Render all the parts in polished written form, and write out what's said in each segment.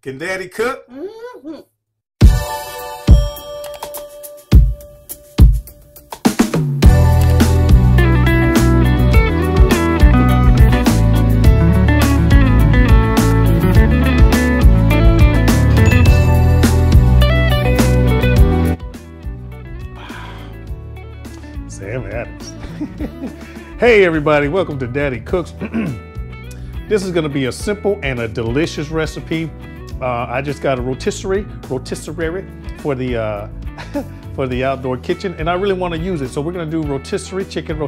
Can Daddy cook? Mm-hmm. Sam Adams. Hey everybody, welcome to Daddy Cooks. This is going to be a simple and a delicious recipe. I just got a rotisserie for the for the outdoor kitchen, and I really want to use it. So we're going to do rotisserie chicken.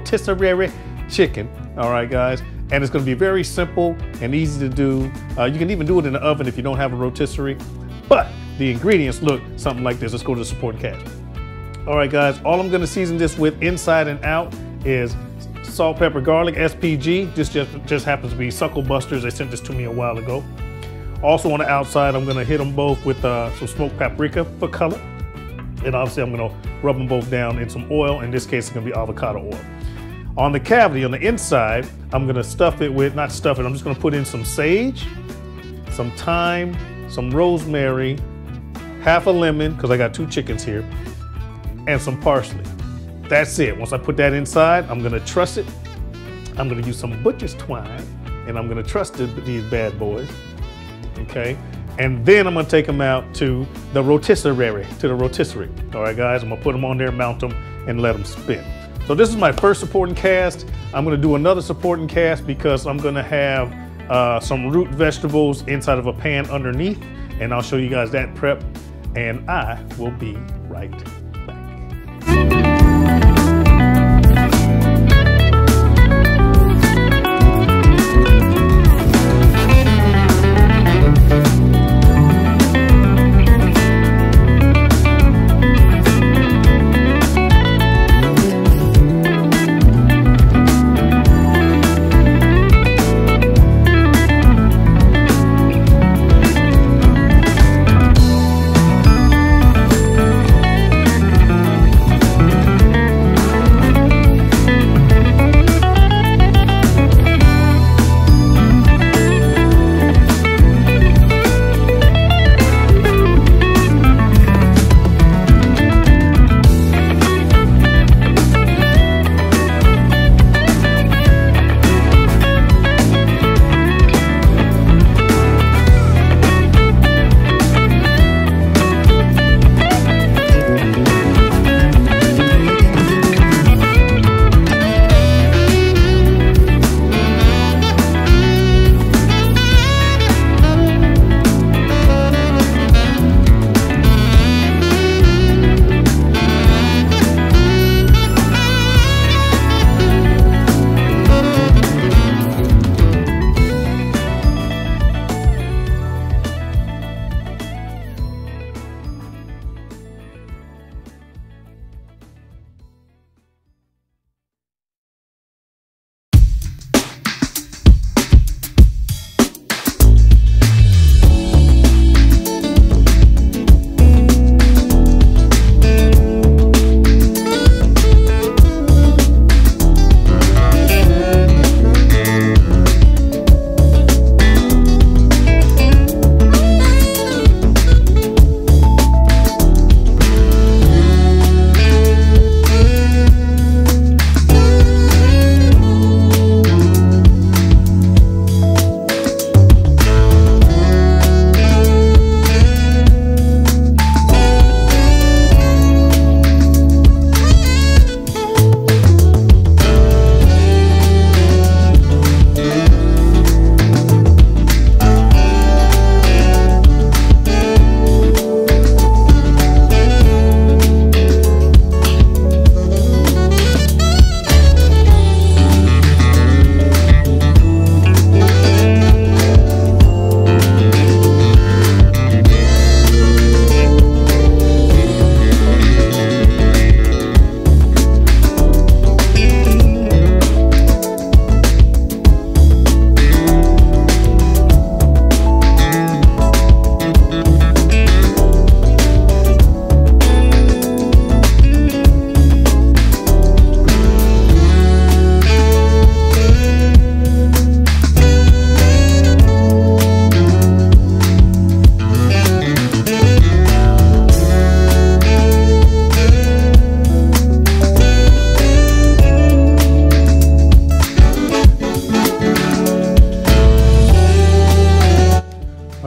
All right, guys, and it's going to be very simple and easy to do. You can even do it in the oven if you don't have a rotisserie. But the ingredients look something like this. Let's go to the supporting cast. All right, guys, all I'm gonna season this with inside and out is salt, pepper, garlic, SPG. This just happens to be Suckle Busters. They sent this to me a while ago. Also on the outside, I'm gonna hit them both with some smoked paprika for color. And obviously I'm gonna rub them both down in some oil. In this case, it's gonna be avocado oil. On the cavity, on the inside, I'm gonna stuff it with, not stuff it, I'm just gonna put in some sage, some thyme, some rosemary, half a lemon, because I got 2 chickens here, and some parsley. That's it. Once I put that inside, I'm gonna truss it. I'm gonna use some butcher's twine, and I'm gonna truss these bad boys, okay? And then I'm gonna take them out to the rotisserie, All right, guys, I'm gonna put them on there, mount them, and let them spin. So this is my first supporting cast. I'm gonna do another supporting cast because I'm gonna have some root vegetables inside of a pan underneath, and I'll show you guys that prep, and I will be right back.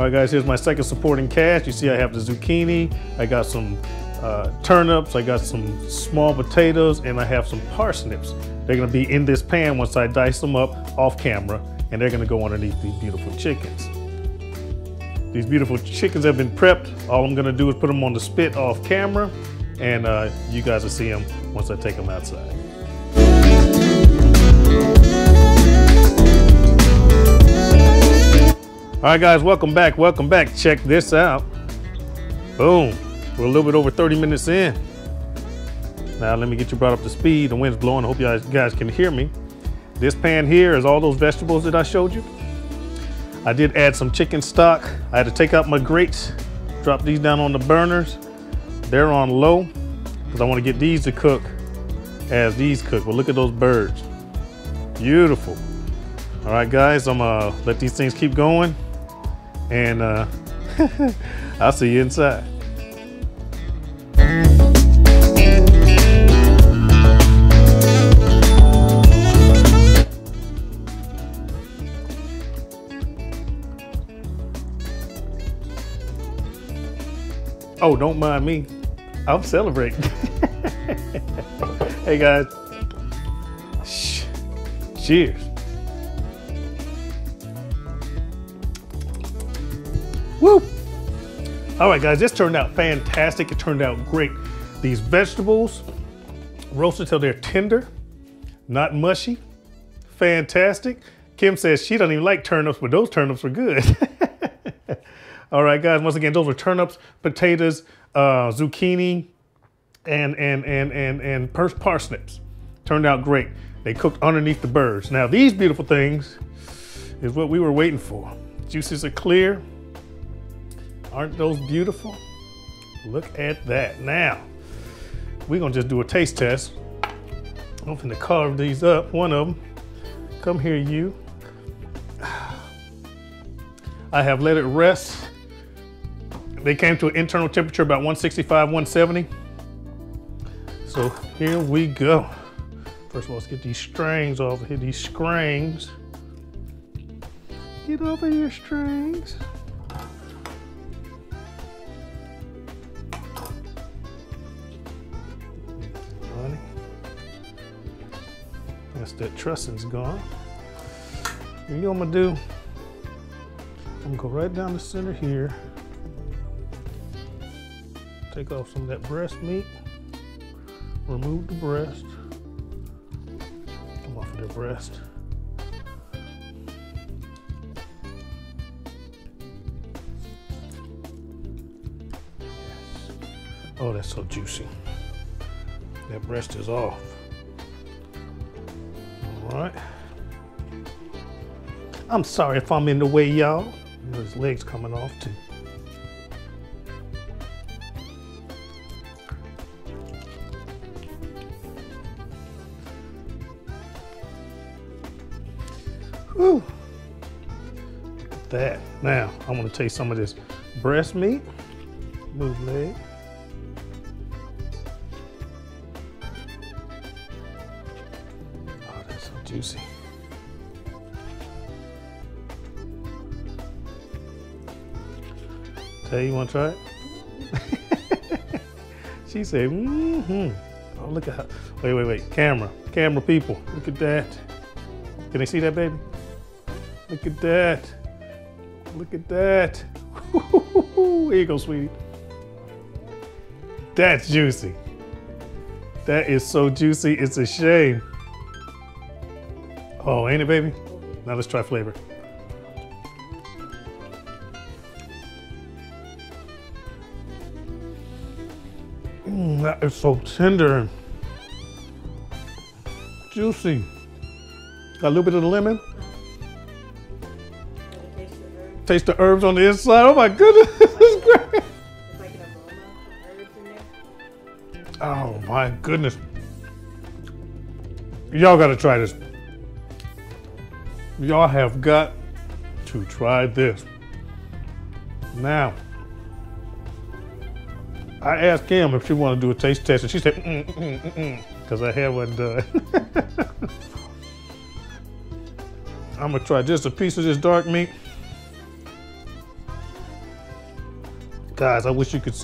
right, guys, here's my second supporting cast. You see I have the zucchini, I got some turnips, I got some small potatoes, and I have some parsnips. They're gonna be in this pan once I dice them up off camera, and they're gonna go underneath these beautiful chickens. These beautiful chickens have been prepped. All I'm gonna do is put them on the spit off camera, and you guys will see them once I take them outside. All right, guys, welcome back, welcome back. Check this out. Boom, we're a little bit over 30 minutes in. Now let me get you brought up to speed. The wind's blowing, I hope you guys can hear me. This pan here is all those vegetables that I showed you. I did add some chicken stock. I had to take out my grates, drop these down on the burners. They're on low, because I want to get these to cook as these cook. Well, look at those birds. Beautiful. All right, guys, I'm gonna let these things keep going, and I'll see you inside. Oh, don't mind me. I'm celebrating. Hey, guys. Shh. Cheers. Woo! All right, guys, this turned out fantastic. It turned out great. These vegetables roasted till they're tender, not mushy. Fantastic. Kim says she doesn't even like turnips, but those turnips were good. All right, guys, once again, those are turnips, potatoes, zucchini, and parsnips. Turned out great. They cooked underneath the birds. Now, these beautiful things is what we were waiting for. Juices are clear. Aren't those beautiful? Look at that. Now, we're gonna just do a taste test. I'm gonna carve these up, one of them. Come here, you. I have let it rest. They came to an internal temperature about 165, 170. So here we go. First of all, let's get these strings off here, these strings. Get over here, strings. Honey. That's that trussing's gone. You know what I'm gonna do? I'm gonna go right down the center here. Take off some of that breast meat. Remove the breast. Come off of the breast. Yes. Oh, that's so juicy. That breast is off. All right. I'm sorry if I'm in the way, y'all. His legs coming off too. Whew. Look at that. Now, I'm gonna taste some of this breast meat. Move leg. Oh, that's so juicy. Tell you wanna try it? She said, mm-hmm. Oh, look at her. Wait. Camera people. Look at that. Can they see that, baby? Look at that. Look at that. Here you go, sweetie. That's juicy. That is so juicy, it's a shame. Oh, ain't it, baby? Now let's try flavor. That is so tender and juicy. Got a little bit of the lemon. Taste the herbs on the inside. Oh my goodness, this is great. Oh my goodness. Y'all gotta try this. Y'all have got to try this. Now, I asked Kim if she wanted to do a taste test, and she said, because I had one done. I'm gonna try just a piece of this dark meat. Guys, I wish you could.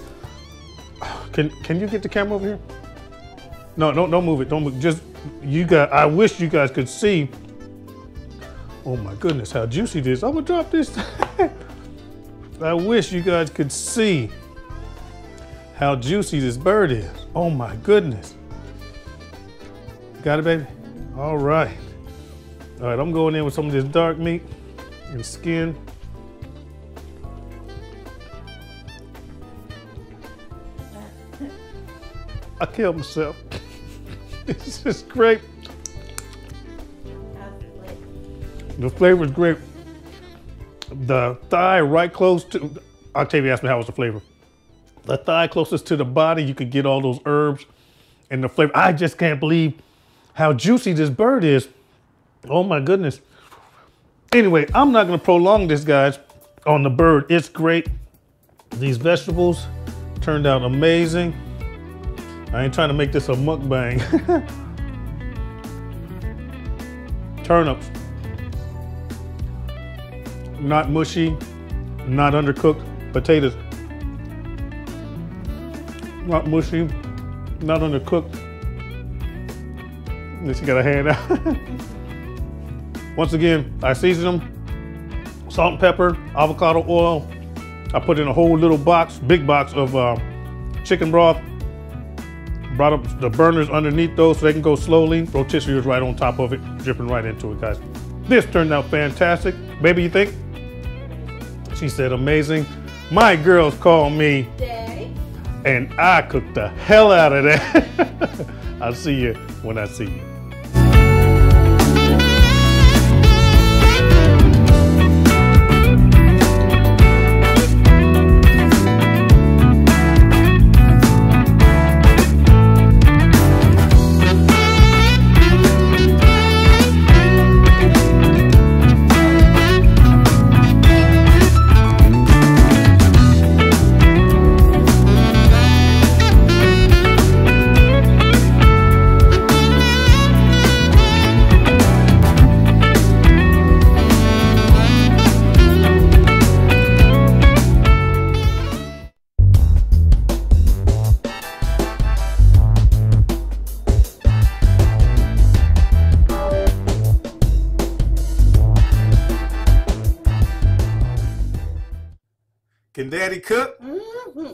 Can you get the camera over here? No, don't move it. Don't move. Just you guys. I wish you guys could see. Oh my goodness, how juicy this! I'm gonna drop this. I wish you guys could see how juicy this bird is. Oh my goodness. Got it, baby? All right. All right, I'm going in with some of this dark meat and skin. I killed myself. This is great. The flavor is great. The thigh right close to, Octavia asked me how was the flavor. The thigh closest to the body, you could get all those herbs and the flavor. I just can't believe how juicy this bird is. Oh my goodness. Anyway, I'm not gonna prolong this, guys, on the bird. It's great. These vegetables turned out amazing. I ain't trying to make this a mukbang. Turnips. Not mushy, not undercooked. Potatoes. Not mushy, not undercooked. At least you got a hand out. Once again, I season them. Salt and pepper, avocado oil. I put in a whole little box, big box of chicken broth. Brought up the burners underneath those so they can go slowly. Rotisserie is right on top of it, dripping right into it, guys. This turned out fantastic. Baby, you think? She said amazing. My girls call me Daddy, and I cooked the hell out of that. I'll see you when I see you. Can Daddy cook? Mm-hmm.